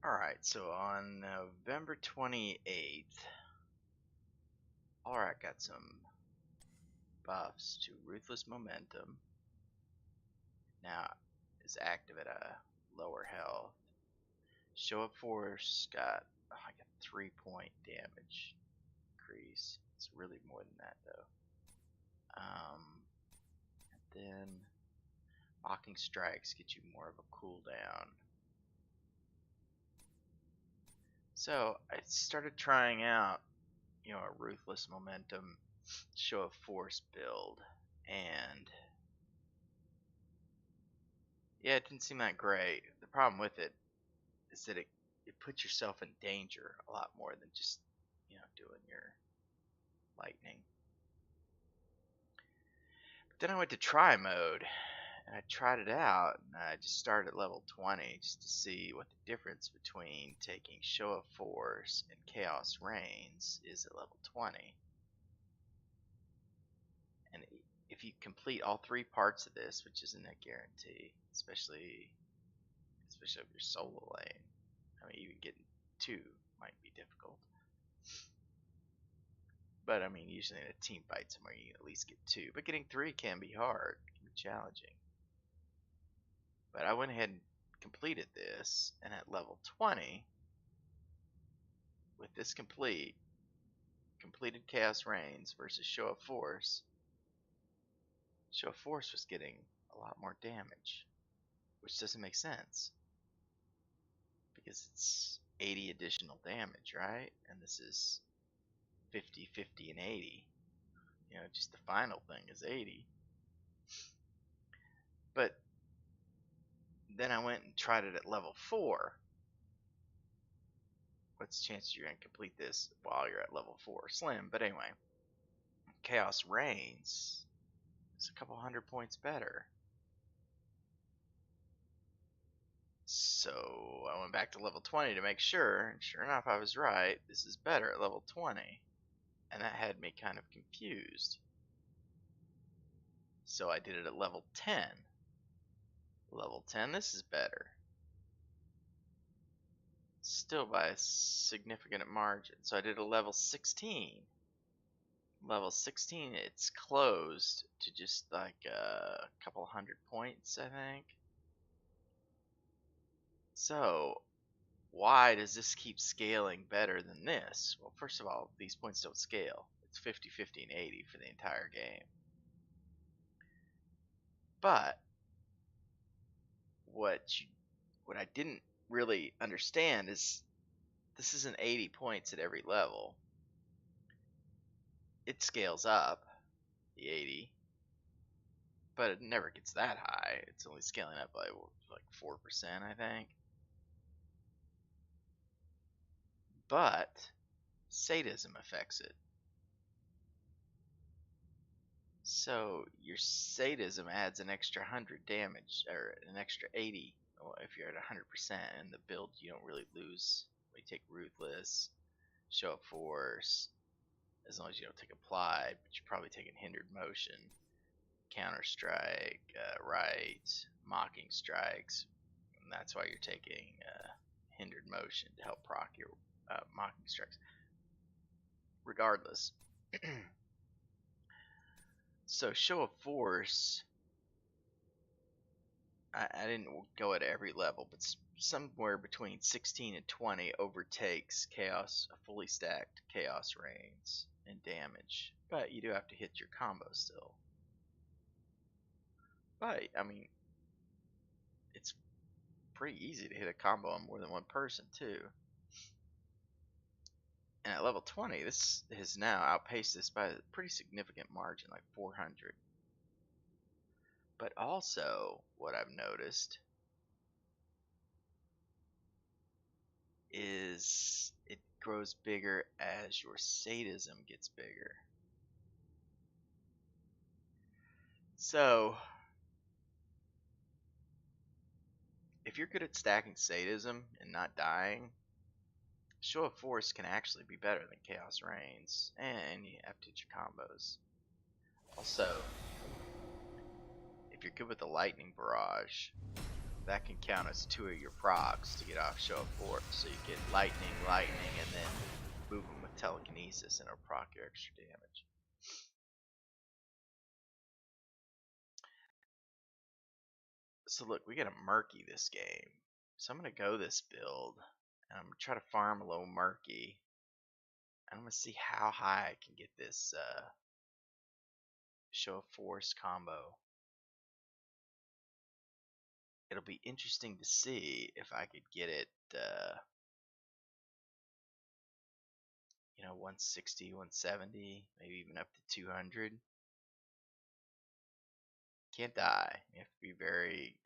Alright, so on November 28th, Alarak got some buffs to Ruthless Momentum. Now is active at a lower health. Show Up Force got like a 3-point damage increase. It's really more than that though. And then Mocking Strikes get you more of a cooldown. So I started trying out, a Ruthless Momentum Show of Force build, and yeah, it didn't seem that great. The problem with it is that it puts yourself in danger a lot more than just, doing your lightning. But then I went to try mode, and I tried it out, and I just started at level 20 just to see what the difference between taking Show of Force and Chaos Reigns is at level 20. And if you complete all 3 parts of this, which isn't a guarantee, especially if you're solo lane, I mean, even getting 2 might be difficult. But I mean, usually in a team fight somewhere, you at least get 2. But getting 3 can be hard, can be challenging. But I went ahead and completed this, and at level 20, with this completed Chaos Reigns versus Show of Force, Show of Force was getting a lot more damage, which doesn't make sense because it's 80 additional damage, right? And this is 50, 50, and 80. Just the final thing is 80. But then I went and tried it at level 4. What's the chance you're going to complete this while you're at level 4? Slim, but anyway. Chaos Reigns is a couple 100 points better. So I went back to level 20 to make sure, and sure enough I was right. This is better at level 20. And that had me kind of confused. So I did it at level 10. Level 10, this is better. Still by a significant margin. So I did a level 16. Level 16, it's closed to just like a couple 100 points, I think. So why does this keep scaling better than this? Well, first of all, these points don't scale. It's 50, 50, and 80 for the entire game. But what I didn't really understand is this isn't 80 points at every level. It scales up, the 80, but it never gets that high. It's only scaling up by like 4%, I think. But sadism affects it. So your sadism adds an extra 100 damage, or an extra 80 if you're at 100%. In the build, you don't really lose. We take Ruthless, Show Up Force, as long as you don't take Applied, but you're probably taking Hindered Motion, Counter Strike, Right, Mocking Strikes, and that's why you're taking Hindered Motion to help proc your Mocking Strikes. Regardless. So Show of Force, I didn't go at every level, but somewhere between 16 and 20 overtakes Chaos, a fully stacked Chaos Reigns in damage. But you do have to hit your combo still. But, I mean, it's pretty easy to hit a combo on more than one person, too. And at level 20, this has now outpaced this by a pretty significant margin, like 400. But also, what I've noticed is it grows bigger as your sadism gets bigger. So, if you're good at stacking sadism and not dying, Show of Force can actually be better than Chaos Reigns, and you have to hit your combos. Also, if you're good with the Lightning Barrage, that can count as 2 of your procs to get off show of force. So you get lightning, and then move them with telekinesis, and it'll proc your extra damage. So look, we got a murky this game. So I'm gonna go this build, and I'm gonna try to farm a little murky. And I'm gonna see how high I can get this show of force combo. It'll be interesting to see if I could get it, 160, 170, maybe even up to 200. Can't die. You have to be very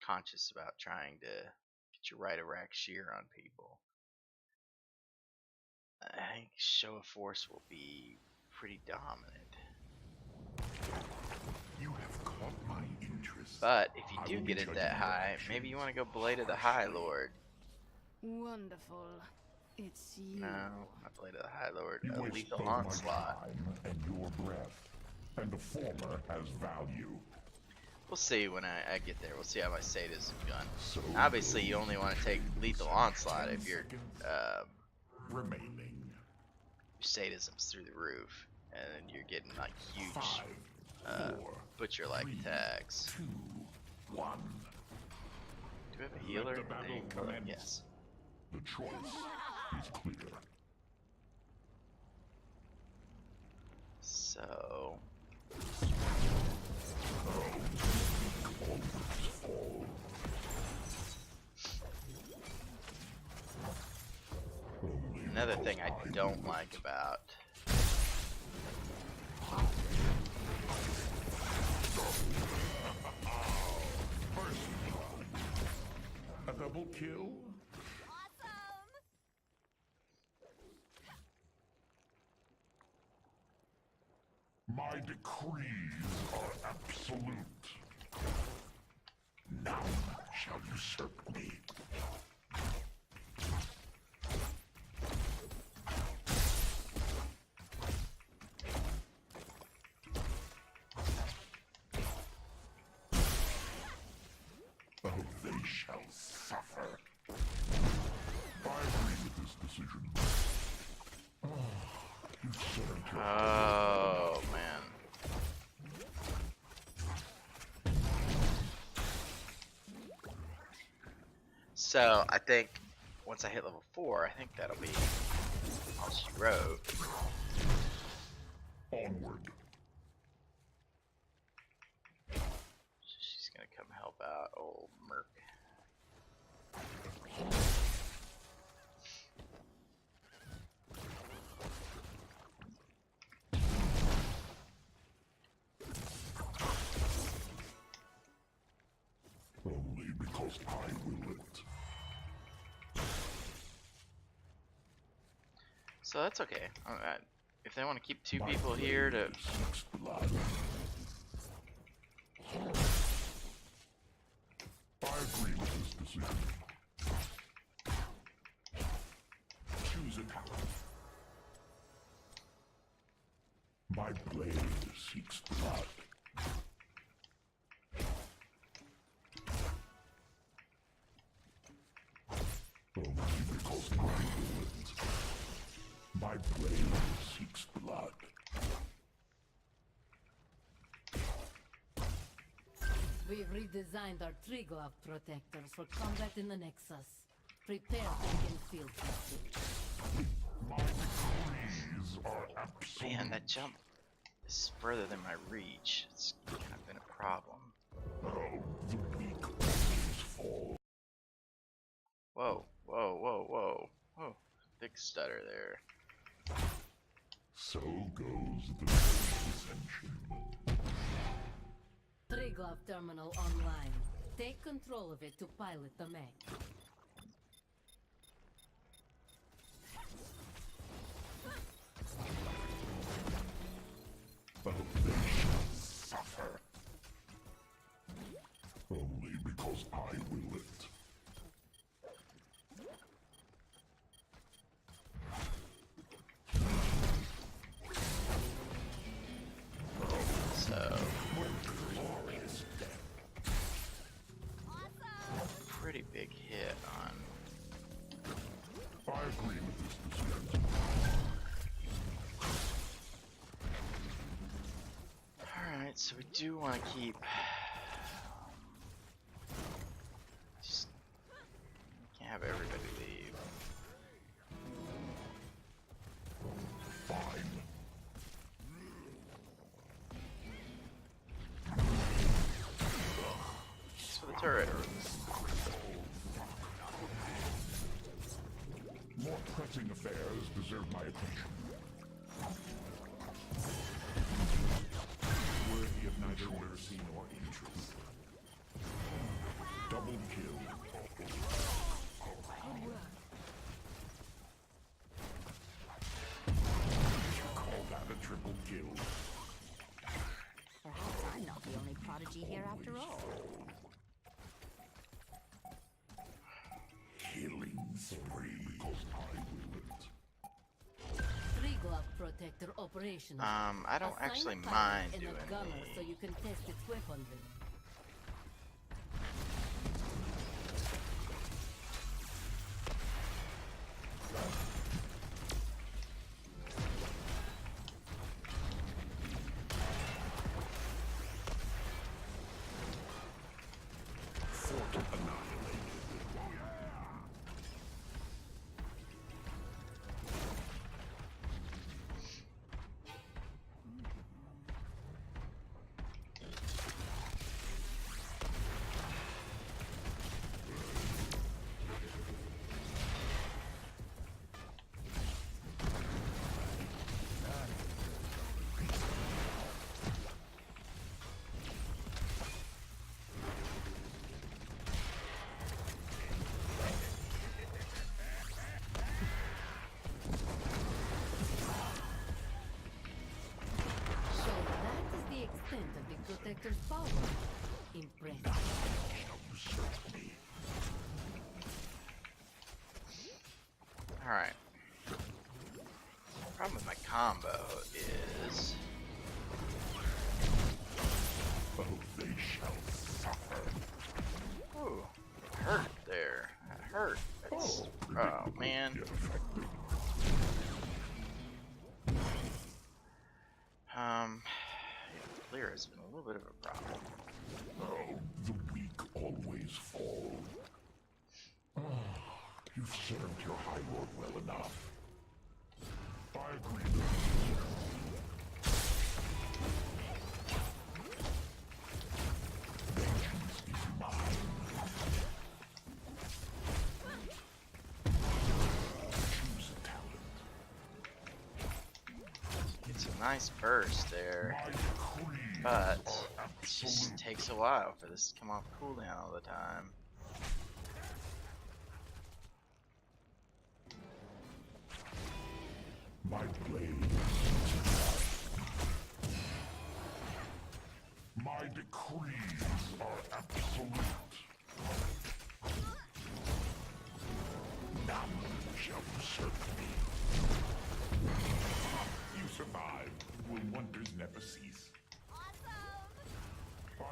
conscious about trying to get your right of rack shear on people. I think show of force will be pretty dominant. You have caught my interest. But if you do get it that high, maybe you want to go Blade of the High Lord. Wonderful. It's you. No, not Blade of the High Lord. You waste Lethal both my Onslaught. time and your breath, and the former has value. We'll see when I get there. We'll see how my sadism gun. So Obviously, you only want to take Lethal Onslaught if your remaining. sadism's through the roof, and you're getting like huge 5, 4, butcher-like 3, attacks. 2, 1. Do we have a healer? the battle commence. Yes. The choice is clear. So another thing I don't like about A double kill? My decrees are absolute. None shall usurp me. Oh, they shall suffer. I agree with this decision. Oh, you served your oh man. So I think once I hit level 4, I think that'll be all she wrote. onward. She's gonna come help out old Merc. Only because I will it. So that's okay. If they want to keep 2 people here to Seeks blood. I agree with this decision. Choose a talent. My blade seeks blood. Only because I will it. My blade seeks blood. We've redesigned our tree glove protectors for combat in the Nexus. Prepare to begin field testing. My decrees are absolute. man, that jump is further than my reach. It's kind of been a problem. Oh, the weak always fall. Whoa, whoa, whoa, whoa, whoa! Big stutter there. So goes the ascension. Tree glove terminal online. Take control of it to pilot the mech. Oh, they shall suffer. Only because I will it. So Glorious death. big hit on. I agree with this decision. Alright, so we do want to keep. Just can't have everybody leave. Fine. So the turret. More pressing affairs deserve my attention. Worthy of neither mercy nor interest. Double kill. You call that a triple kill? Perhaps I'm not the only prodigy here after all. Healing spree, because I will it. Three glove protector operational. I don't Assign actually a pilot mind and doing a gunner so the. you can test its weaponry. Fort annihilated. So that is the extent of the protector's power. Impressive. Usurp me. Alright. Problem with my combo is. Oh, they shall suffer. Ooh, it hurt there. That hurt. That's, oh man. Get affected. Yeah, clear has been a little bit of a problem. Oh, the weak always fall. Ah, you've served your High Lord well enough. I agree with you. Vengeance is mine. Choose a talent. It's a nice burst there, My decrees but are it just absolute. takes a while for this to come off cooldown all the time. My blade. My decrees are absolute. None shall usurp me. You survived. Will wonders never cease?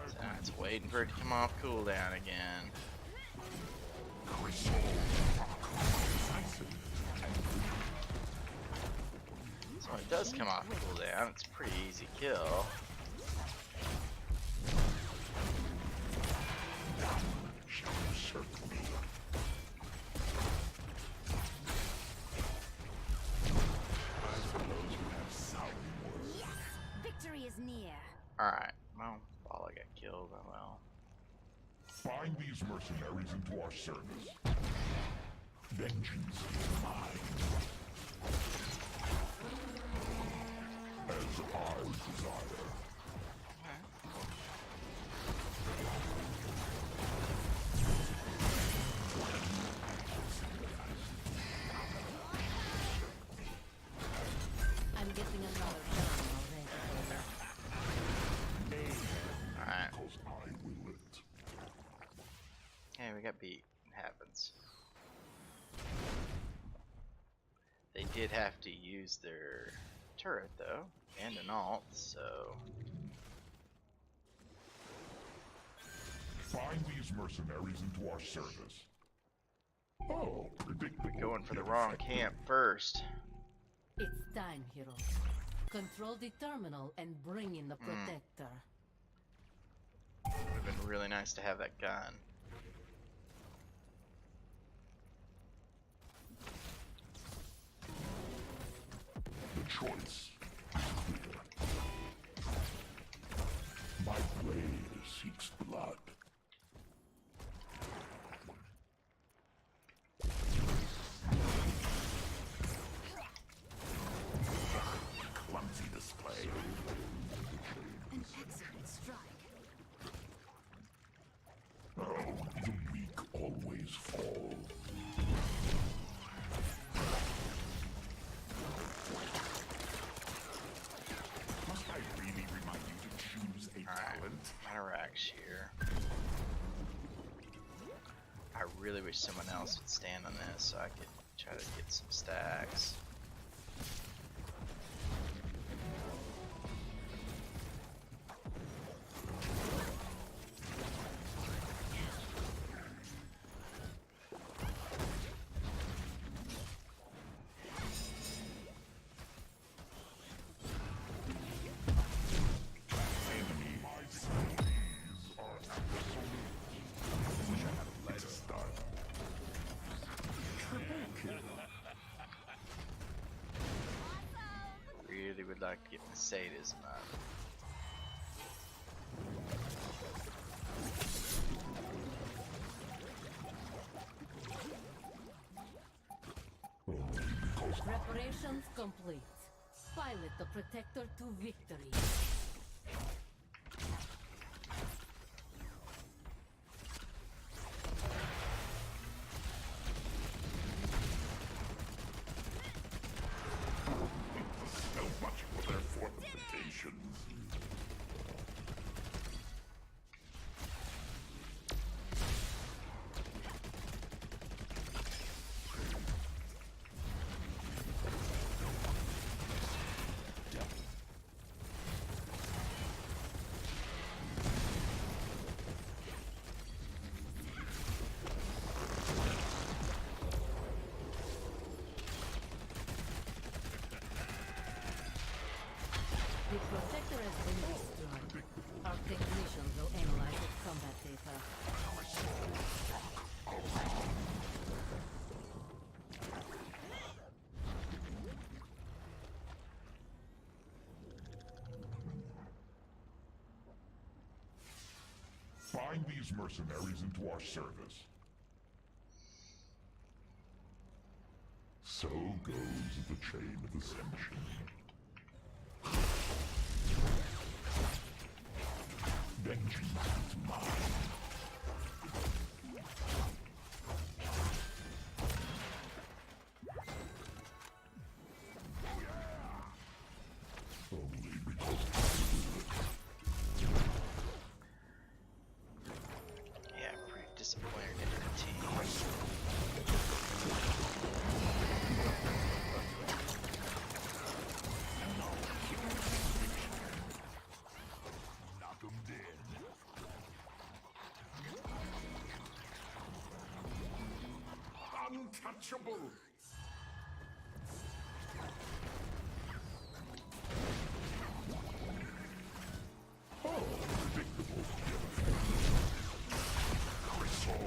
So now it's waiting for it to come off cooldown again. Crystal. Decisive and So when it does come off cooldown, it's a pretty easy kill. none shall usurp me. As for those who have sound words, Yes! Victory is near. Alright, well, Bala got killed, oh well. bind these mercenaries into our service. Vengeance is mine. As I desire. I'm getting another gun already. Alright, Because I will it. hey, we got beat. It happens. They did have to use their turret though, and an alt, so Find these mercenaries into our service. Oh, predictable. Going for the wrong camp first. It's time, heroes. Control the terminal and bring in the protector. Would have been really nice to have that gun. The choice is clear. My blade seeks blood. Clumsy display. An excellent strike. Oh, the weak always fall. Must I really remind you to choose a talent? Alarak's here. I really wish someone else would stand on this so I could try to get some stacks. Really would like to get my sadism up. Preparations complete. Pilot the protector to victory. So much for their fortifications. The protector has been destroyed. Our technicians will analyze its combat data. Find these mercenaries into our service. So goes the chain of ascension. Vengeance is mine. Only because Yeah, pretty disappointed in the team. knock 'em dead. Untouchable. Oh, predictable. Crystal.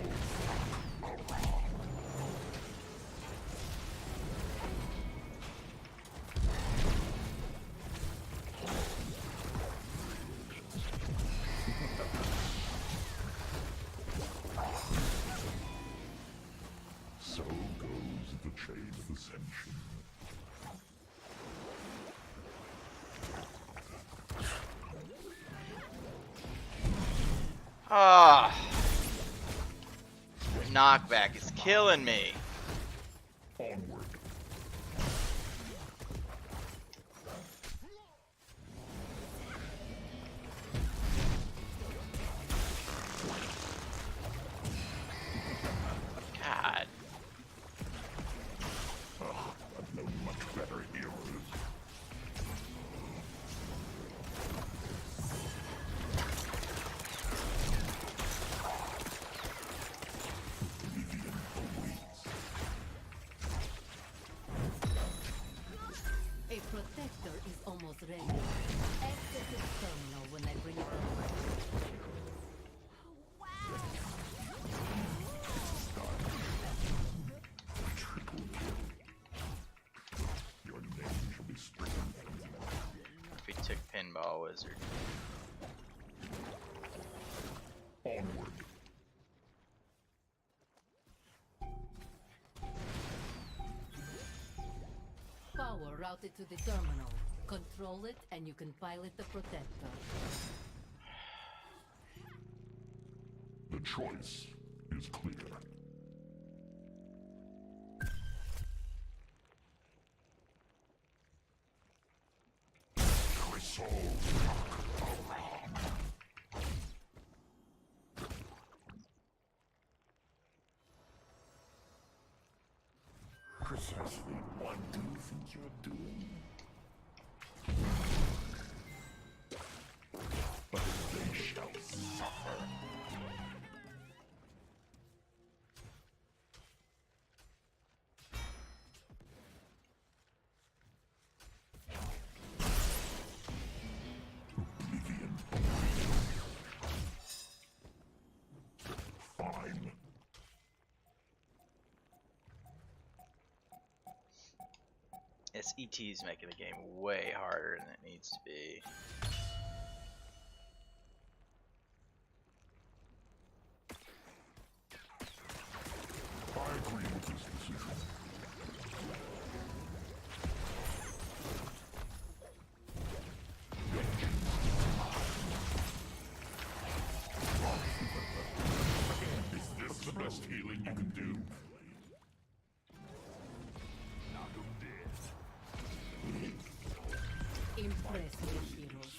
So goes the chain of ascension. Ah, knockback is killing me. Onward. God. I've known much better heroes. Chainsaw Wizard. Onward. Power routed to the terminal. Control it and you can pilot the protector. The choice is clear. Precisely what do you think you're doing? But they shall suffer. Oblivion. Fine. SET's making the game way harder than it needs to be. I agree with this decision. Is this the best healing you can do? Knock 'em dead. Impressive, heroes.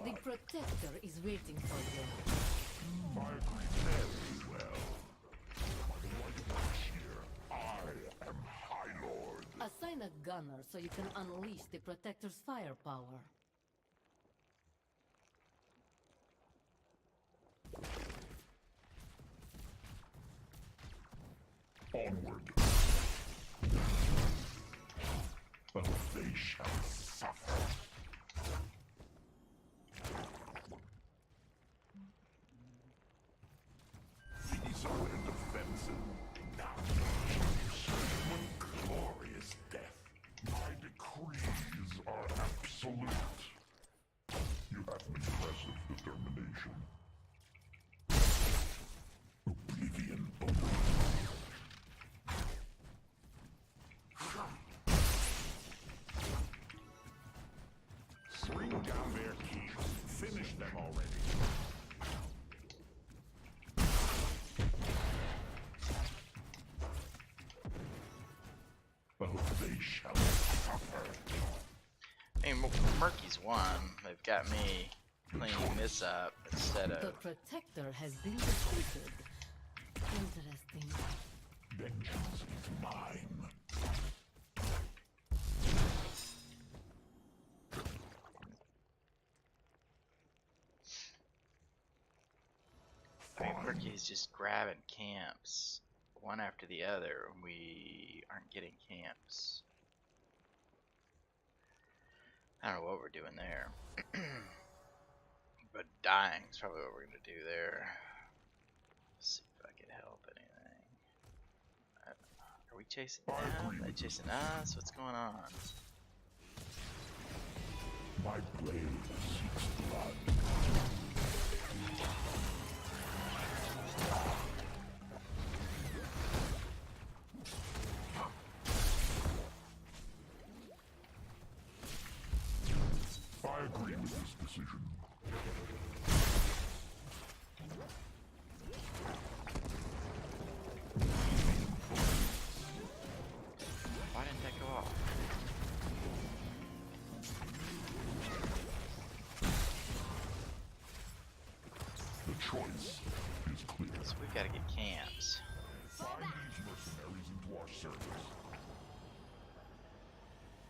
The protector is waiting for you. I agree very well. Here, I am High Lord. Assign a gunner so you can unleash the protector's firepower. Onward. But they shall suffer. These are their defensive. Now one glorious death. My decrees are absolute. You have an impressive determination. Oblivion awaits. Bring down their keys. Finish them already. Oh, they shall suffer. I mean, Murky's won. They've got me cleaning this up instead The of. protector has been defeated. Interesting. Vengeance is mine. I mean, Murky's just grabbing camps one after the other, and we aren't getting camps. I don't know what we're doing there. But dying is probably what we're gonna do there. Let's see if I can help anything. Are we chasing them? Are they chasing us? What's going on? My blade seeks blood. I agree with this decision. Why didn't that go off? The choice is clear. So we've got to get camps. Find these mercenaries into our service.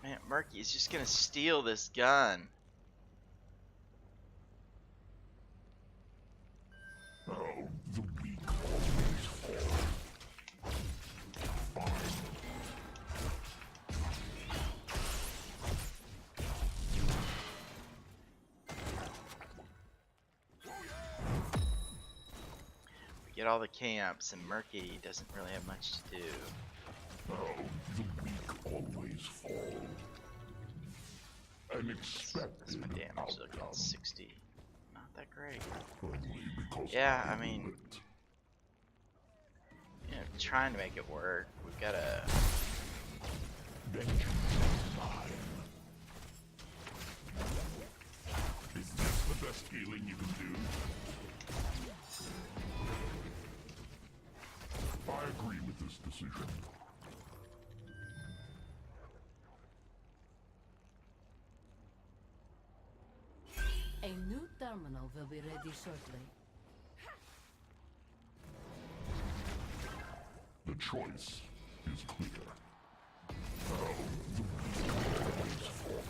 Man, Murky's just gonna steal this gun. Oh, the weak always fall. Fine. We get all the camps, and Murky doesn't really have much to do. Oh, the weak always fall. An That's expected my damage looking at outcome. 60. Not that great. Only because Yeah, I I mean, will it. you know, trying to make it work. We've got to. Vengeance is mine. Is this the best healing you can do? I agree with this decision. A new terminal will be ready shortly. The choice is clear. Now, the weak always fall.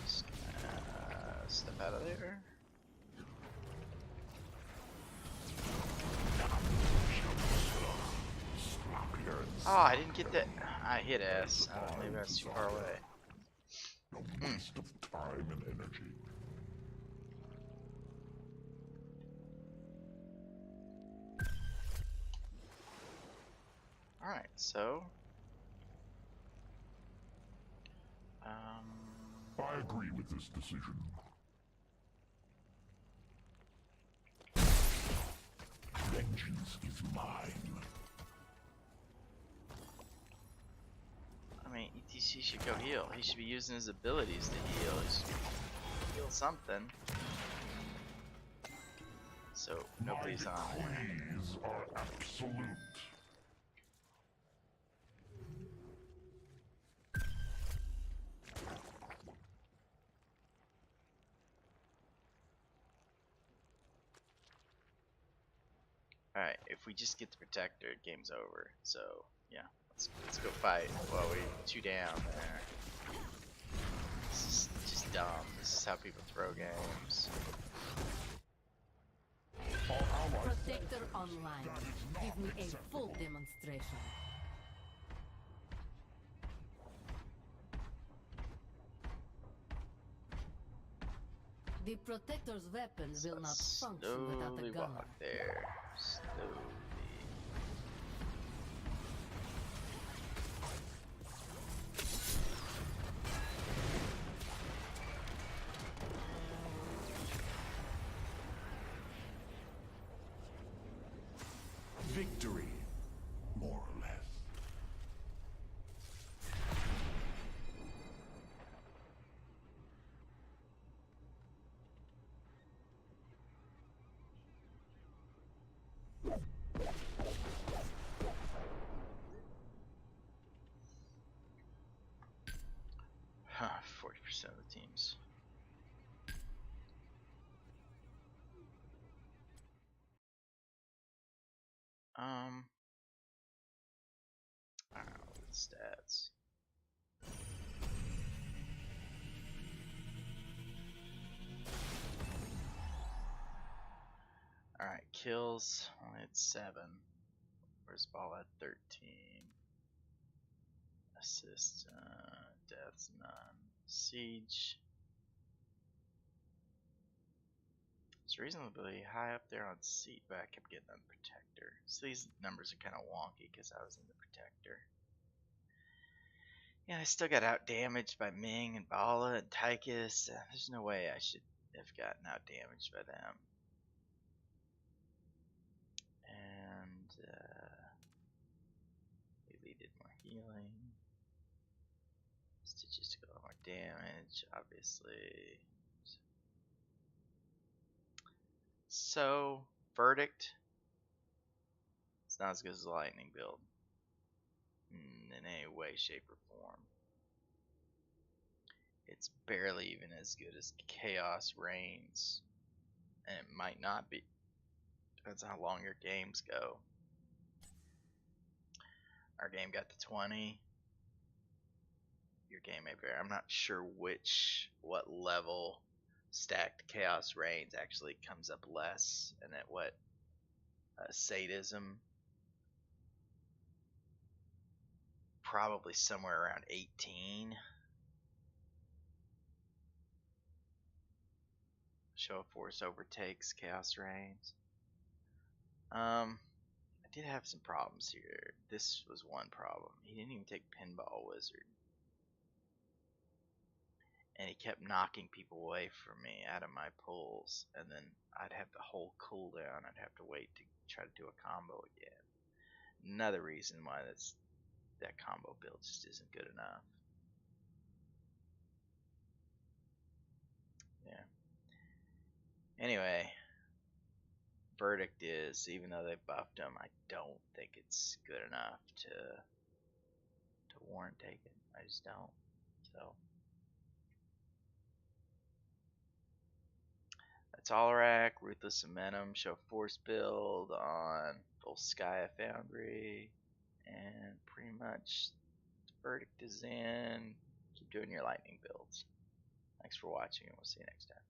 Just gonna step out of there. Oh, I didn't get that. I hit S. Maybe I was too far away. A waste of time and energy. Alright, so. I agree with this decision. Vengeance is mine. I mean, ETC should go heal. He should be using his abilities to heal. He should heal something. So, nobody's on there. Pleas are absolute. Alright, if we just get the protector, game's over. So, yeah, let's go fight while we 2 down there. This is just dumb. This is how people throw games. Protector online. Give me a full demonstration. The Protector's weapons will not function without Slowly a gun. walk there. Slowly. Victory, more or less. Huh, 40% of the teams. I don't know, look at the stats. Alright, kills only at 7. Where's ball at 13? Assists, deaths, none. Siege. It's reasonably high up there on seat, but I kept getting on the protector. So these numbers are kind of wonky because I was in the protector. Yeah, I still got out damaged by Ming and Bala and Tychus. There's no way I should have gotten out damaged by them. And we did more healing. Stitches to go more damage, obviously. So, verdict. It's not as good as the lightning build. In any way, shape, or form. It's barely even as good as Chaos Reigns. And it might not be. Depends on how long your games go. Our game got to 20. Your game may vary. I'm not sure what level stacked Chaos Reigns actually comes up less, and at what Sadism, probably somewhere around 18. Show of Force overtakes, Chaos reigns. I did have some problems here. This was one problem. He didn't even take Pinball Wizard. And he kept knocking people away from me out of my pulls. And then I'd have the whole cooldown. I'd have to wait to try to do a combo again. Another reason why that combo build just isn't good enough. Yeah. Anyway, verdict is, even though they buffed him, I don't think it's good enough to warrant taking. I just don't. So that's Alarak, Ruthless Momentum, show force build on Volskaya Foundry, and pretty much the verdict is in. Keep doing your lightning builds. Thanks for watching, and we'll see you next time.